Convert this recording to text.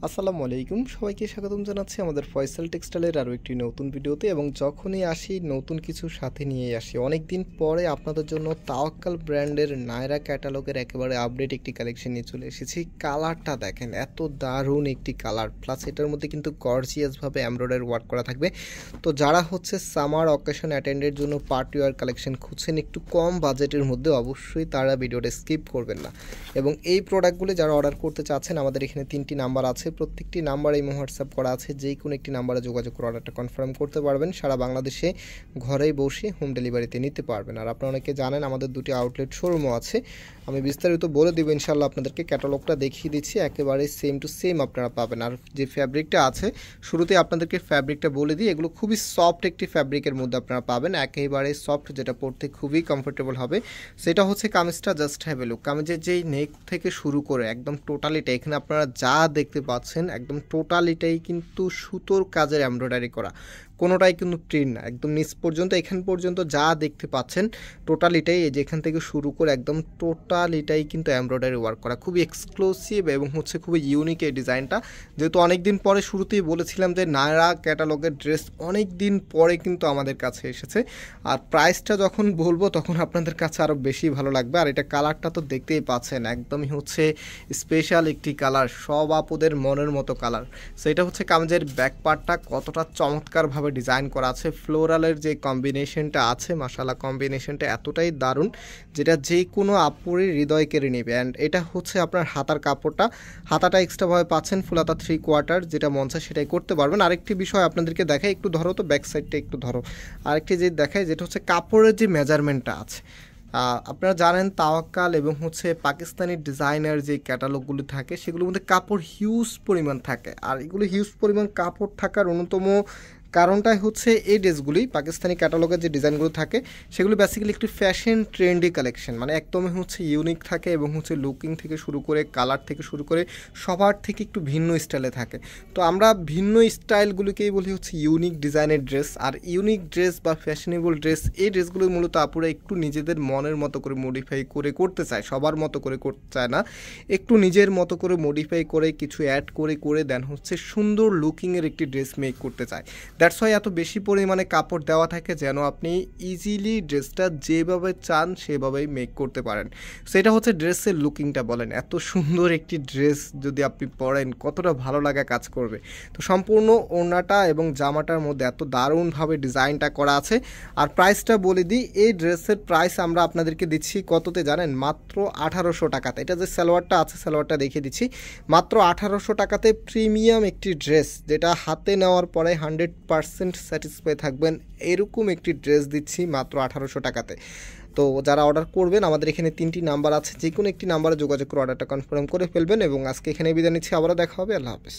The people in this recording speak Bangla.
আসসালামু আলাইকুম, সবাইকে স্বাগতম জানাচ্ছি আমাদের ফয়সাল টেক্সটাইলের আরও একটি নতুন ভিডিওতে। এবং যখনই আসি নতুন কিছু সাথে নিয়েই আসি। অনেক দিন পরে আপনাদের জন্য তাওয়াক্কাল ব্র্যান্ডের নায়রা ক্যাটালগের একেবারে আপডেট একটি কালেকশন নিয়ে চলে এসেছি। কালারটা দেখেন, এত দারুণ একটি কালার, প্লাস এটার মধ্যে কিন্তু গর্জিয়াসভাবে এমব্রয়ডারি ওয়ার্ক করা থাকবে। তো যারা সামার অকেশন অ্যাটেন্ডের জন্য পার্টি ওয়্যার কালেকশন খুঁজছেন একটু কম বাজেটের মধ্যে, অবশ্যই তারা ভিডিওটা স্কিপ করবেন না। এবং এই প্রোডাক্টগুলি যারা অর্ডার করতে চাচ্ছেন, আমাদের এখানে 3টি নাম্বার আছে, প্রত্যেকটি নাম্বারে হোয়াটসঅ্যাপ করা আছে, যে কোনো একটি নাম্বারে যোগাযোগ করে অর্ডারটা কনফার্ম করতে পারবেন। সারা বাংলাদেশে ঘরেই বসে হোম ডেলিভারিতে নিতে পারবেন। আর আপনারা অনেকে জানেন আমাদের দুটি আউটলেট শোরুমও আছে, আমি বিস্তারিত বলে দেবো ইনশাল্লাহ। আপনাদেরকে ক্যাটালগটা দেখিয়ে দিচ্ছি, একেবারে সেম টু সেম আপনারা পাবেন। আর যে ফ্যাব্রিকটা আছে, শুরুতে আপনাদেরকে ফ্যাব্রিকটা বলে দিই, এগুলো খুবই সফট একটি ফ্যাব্রিকের মধ্যে আপনারা পাবেন, একেবারে সফট, যেটা পরতে খুবই কমফোর্টেবল হবে। সেটা হচ্ছে কামিজটা জাস্ট হ্যাভ এ লুক। কামিজের যেই নেক থেকে শুরু করে একদম টোটালিটা, এখানে আপনারা যা দেখতে পাচ্ছেন একদম টোটালিটাই কিন্তু সুতোর কাজের এমব্রয়ডারি করা, কোনোটাই কিন্তু প্রিন্ট না। একদম নিচ পর্যন্ত এখান পর্যন্ত যা দেখতে পাচ্ছেন টোটালিটাই, এই যে এখান থেকে শুরু করে একদম টোটালিটাই কিন্তু এমব্রয়ডারি ওয়ার্ক করা, খুবই এক্সক্লুসিভ এবং খুবই ইউনিক এই ডিজাইনটা। যেহেতু অনেক দিন পরে, শুরুতেই বলেছিলাম যে নায়রা ক্যাটালগের ড্রেস অনেক দিন পরে কিন্তু আমাদের কাছে এসেছে। আর প্রাইসটা যখন বলবো তখন আপনাদের কাছে আরও বেশি ভালো লাগবে। আর এটা কালারটা তো দেখতেই পাচ্ছেন, একদমই স্পেশাল একটি কালার, সব আপুদের মনের মতো কালার। সেটা কামিজের ব্যাক পার্টটা কতটা চমৎকারভাবে ডিজাইন করা আছে, ফ্লোরালের যে কম্বিনেশনটা আছে, মাশাআল্লাহ কম্বিনেশনটা এতটাই দারুণ, যেটা যে কোনো আপুরই হৃদয় কেড়ে নেবে। অ্যান্ড এটা আপনার হাতার কাপড়টা, হাতাটা এক্সট্রাভাবে পাচ্ছেন ফুল হাতা 3/4, যেটা মন চায় সেটাই করতে পারবেন। আরেকটি বিষয় আপনাদেরকে দেখাই, একটু ধরো তো ব্যাক সাইডটা একটু ধরো। আরেকটি যে দেখায়, যেটা কাপড়ের যে মেজারমেন্টটা আছে, আপনারা জানেন তাওয়াক্কাল এবং পাকিস্তানি ডিজাইনার যে ক্যাটালগুলো থাকে, সেগুলোর মধ্যে কাপড় হিউজ পরিমাণ থাকে। আর এগুলো হিউজ পরিমাণ কাপড় থাকার অন্যতম কারণটাই এই ড্রেসগুলি, পাকিস্তানি ক্যাটালগের যে ডিজাইনগুলো থাকে সেগুলো বেসিক্যালি একটু ফ্যাশন ট্রেন্ডি কালেকশন, মানে একদমই ইউনিক থাকে এবং লুকিং থেকে শুরু করে কালার থেকে শুরু করে সবার থেকে একটু ভিন্ন স্টাইলে থাকে। তো আমরা ভিন্ন স্টাইলগুলোকেই বলি ইউনিক ডিজাইনের ড্রেস। আর ইউনিক ড্রেস বা ফ্যাশনেবল ড্রেস, এই ড্রেসগুলো মূলত আপুরা একটু নিজেদের মনের মতো করে মডিফাই করে করতে চায়, সবার মতো করে করতে চায় না, একটু নিজের মতো করে মডিফাই করে কিছু অ্যাড করে দেন সুন্দর লুকিংয়ের একটি ড্রেস মেক করতে চায়। দ্যাটস ওয়াই এত বেশি পরিমাণে কাপড় দেওয়া থাকে, যেন আপনি ইজিলি ড্রেসটা যেভাবে চান সেভাবেই মেক করতে পারেন। সেটা ড্রেসের লুকিংটা বলেন, এত সুন্দর একটি ড্রেস যদি আপনি পরেন কতটা ভালো লাগা কাজ করবে। তো সম্পূর্ণ ওড়নাটা এবং জামাটার মধ্যে এত দারুণভাবে ডিজাইনটা করা আছে। আর প্রাইসটা বলে দিই, এই ড্রেসের প্রাইস আমরা আপনাদেরকে দিচ্ছি কততে জানেন? মাত্র 1800 টাকাতে। এটা যে সালোয়ারটা আছে, সালোয়ারটা দেখিয়ে দিচ্ছি, মাত্র 1800 টাকাতে প্রিমিয়াম একটি ড্রেস, যেটা হাতে নেওয়ার পরে 100% স্যাটিসফাই থাকবেন, এরকম একটি ড্রেস দিচ্ছি মাত্র 1800 টাকাতে। তো যারা অর্ডার করবেন, আমাদের এখানে 3টি নাম্বার আছে, যে কোনো একটি নাম্বারে যোগাযোগ করে অর্ডারটা কনফার্ম করে ফেলবেন। এবং আজকে এখানে বিদায় নিচ্ছি, আবারও দেখা হবে, আল্লাহ হাফেজ।